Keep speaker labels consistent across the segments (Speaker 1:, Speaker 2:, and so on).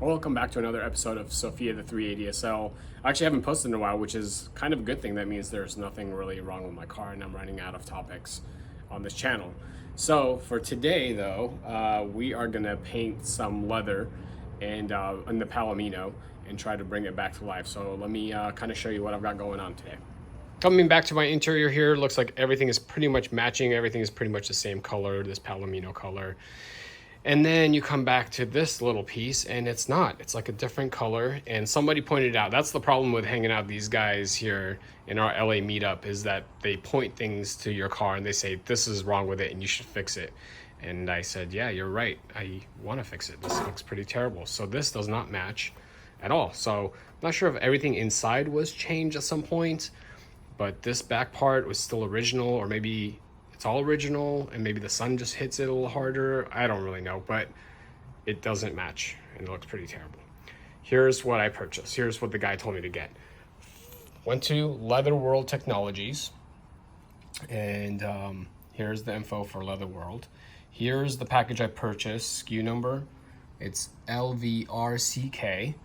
Speaker 1: Welcome back to another episode of Sophia the 380 SL. I actually haven't posted in a while, which is kind of a good thing. That means there's nothing really wrong with my car and I'm running out of topics on this channel. So for today though, we are gonna paint some leather and in the Palomino and try to bring it back to life. So let me kind of show you what I've got going on today. Coming back to my interior here, looks like everything is pretty much matching. Everything is pretty much the same color, this Palomino color. And then you come back to this little piece and it's not. It's like a different color. And somebody pointed out, that's the problem with hanging out with these guys here in our LA meetup, is that they point things to your car and they say, this is wrong with it and you should fix it. And I said, yeah, you're right. I want to fix it. This looks pretty terrible. So this does not match at all. So I'm not sure if everything inside was changed at some point, but this back part was still original, or maybe it's all original and maybe the sun just hits it a little harder. I don't really know, but it doesn't match and it looks pretty terrible. Here's what I purchased. Here's what the guy told me to get. Went to Leather World Technologies, and here's the info for Leather World. Here's the package I purchased, SKU number. It's LVRCK.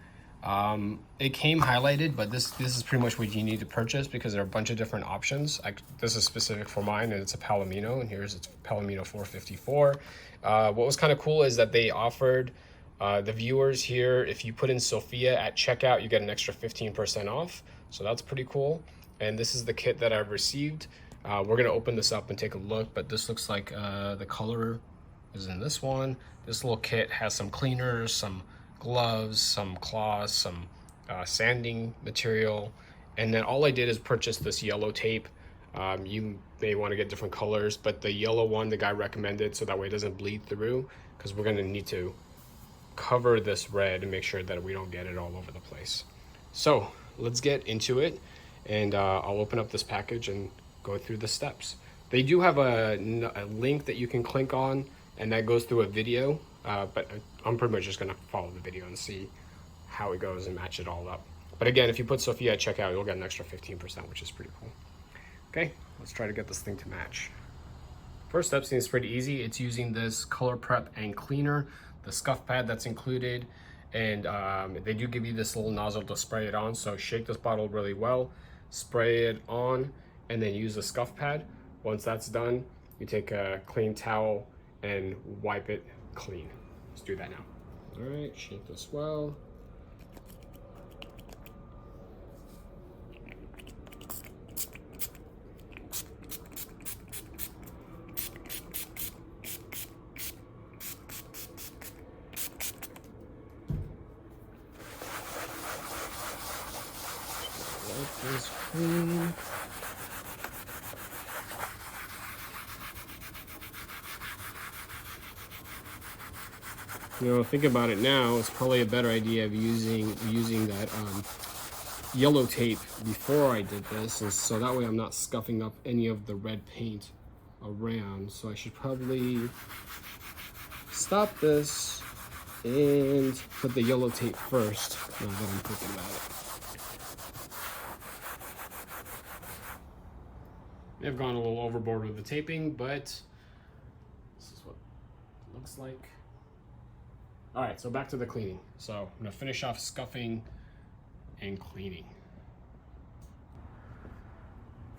Speaker 1: It came highlighted, but this is pretty much what you need to purchase because there are a bunch of different options. This is specific for mine, and it's a Palomino, and here's its Palomino 454. What was kind of cool is that they offered the viewers here, if you put in Sophia at checkout, you get an extra 15% off. So that's pretty cool. And this is the kit that I've received. We're gonna open this up and take a look, but this looks like the color is in this one. This little kit has some cleaners, some gloves, some cloths, some sanding material, and then all I did is purchase this yellow tape. You may want to get different colors, but the yellow one the guy recommended so that way it doesn't bleed through, because we're going to need to cover this red and make sure that we don't get it all over the place. So let's get into it, and I'll open up this package and go through the steps. They do have a link that you can click on, and that goes through a video, but I'm pretty much just gonna follow the video and see how it goes and match it all up. But again, if you put Sophia at checkout, you'll get an extra 15%, which is pretty cool. Okay, let's try to get this thing to match. First step seems pretty easy. It's using this color prep and cleaner, the scuff pad that's included, and they do give you this little nozzle to spray it on. So shake this bottle really well, spray it on, and then use the scuff pad. Once that's done, you take a clean towel and wipe it clean. Let's do that now. All right, shake this well. Wipe this clean. You know, think about it now, it's probably a better idea of using that yellow tape before I did this, and so that way I'm not scuffing up any of the red paint around. So I should probably stop this and put the yellow tape first, now that I'm thinking about it. I've gone a little overboard with the taping, but this is what it looks like. All right, so back to the cleaning. So I'm gonna finish off scuffing and cleaning.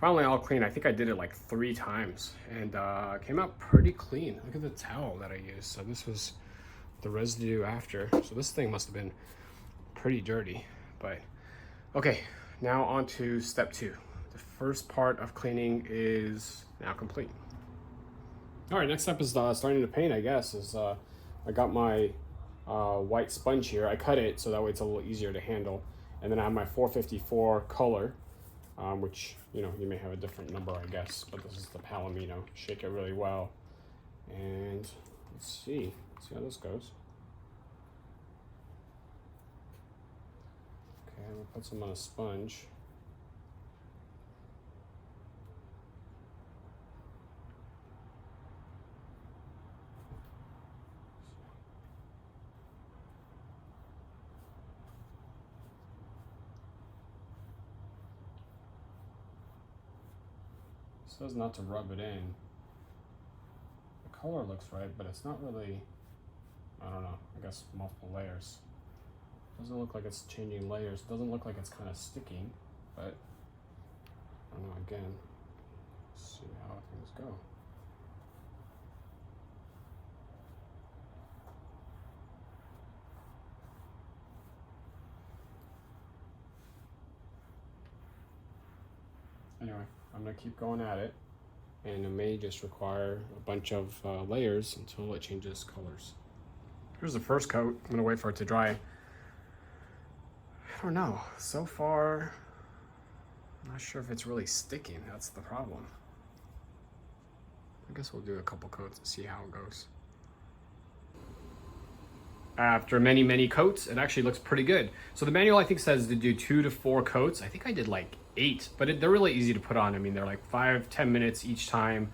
Speaker 1: Finally all clean. I think I did it like 3 times and came out pretty clean. Look at the towel that I used. So this was the residue after. So this thing must have been pretty dirty, but okay, now on to step 2. The first part of cleaning is now complete. All right, next step is starting to paint, I guess. I got my white sponge here. I cut it so that way it's a little easier to handle. And then I have my 454 color, which, you know, you may have a different number, I guess, but this is the Palomino. Shake it really well. And let's see how this goes. Okay, I'm gonna put some on a sponge. It says not to rub it in. The color looks right, but it's not really, I don't know, I guess multiple layers. Doesn't look like it's changing layers. It doesn't look like it's kind of sticking, but I don't know, again, let's see how things go. Anyway, I'm gonna keep going at it, and it may just require a bunch of layers until it changes colors. Here's the first coat. I'm gonna wait for it to dry. I don't know, so far, I'm not sure if it's really sticking. That's the problem. I guess we'll do a couple coats and see how it goes. After many coats, it actually looks pretty good. So the manual I think says to do 2 to 4 coats. I think I did like 8, but they're really easy to put on. I mean, they're like 5-10 minutes each time.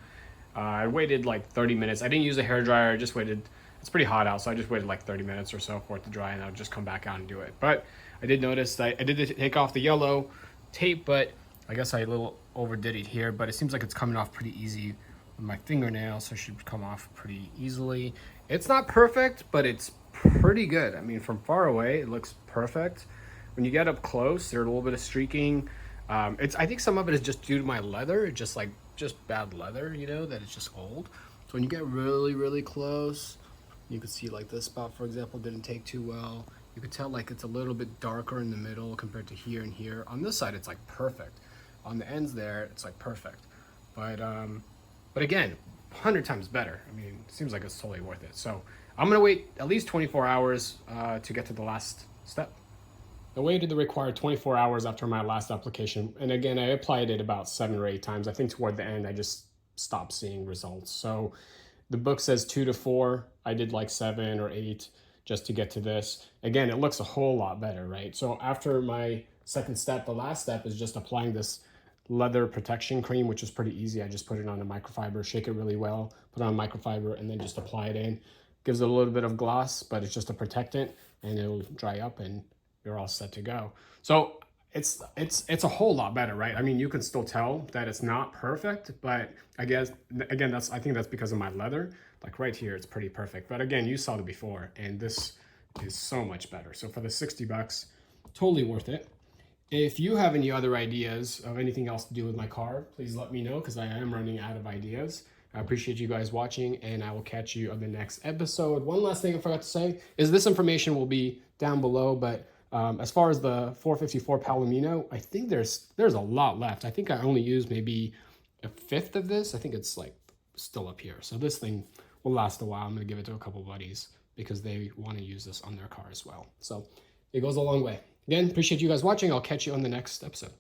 Speaker 1: I waited like 30 minutes. I didn't use a hair dryer. I just waited. It's pretty hot out, so I just waited like 30 minutes or so for it to dry, and I'll just come back out and do it. But I did notice that I did take off the yellow tape, but I guess I a little overdid it here. But it seems like it's coming off pretty easy with my fingernail, so it should come off pretty easily. It's not perfect, but it's pretty good. I mean, from far away, it looks perfect. When you get up close, there's a little bit of streaking. I think some of it is just due to my leather, just bad leather, you know, that it's just old. So when you get really close, you can see like this spot, for example, didn't take too well. You can tell like it's a little bit darker in the middle compared to here and here. On this side, it's like perfect. On the ends there, it's like perfect. But again, 100 times better. I mean, it seems like it's totally worth it. So I'm gonna wait at least 24 hours to get to the last step. I waited the required 24 hours after my last application. And again, I applied it about 7 or 8 times. I think toward the end, I just stopped seeing results. So the book says 2 to 4. I did like 7 or 8 just to get to this. Again, it looks a whole lot better, right? So after my second step, the last step is just applying this leather protection cream, which is pretty easy. I just put it on a microfiber, shake it really well, put it on microfiber, and then just apply it in. Gives it a little bit of gloss, but it's just a protectant, and it'll dry up and you're all set to go. So it's a whole lot better, right? I mean, you can still tell that it's not perfect, but I guess, again, I think that's because of my leather. Like right here, it's pretty perfect. But again, you saw the before, and this is so much better. So for the 60 bucks, totally worth it. If you have any other ideas of anything else to do with my car, please let me know, because I am running out of ideas. I appreciate you guys watching, and I will catch you on the next episode. One last thing I forgot to say is this information will be down below, but as far as the 454 Palomino, I think there's a lot left. I think I only used maybe 1/5 of this. I think it's like still up here. So this thing will last a while. I'm gonna give it to a couple buddies because they want to use this on their car as well. So it goes a long way. Again, appreciate you guys watching. I'll catch you on the next episode.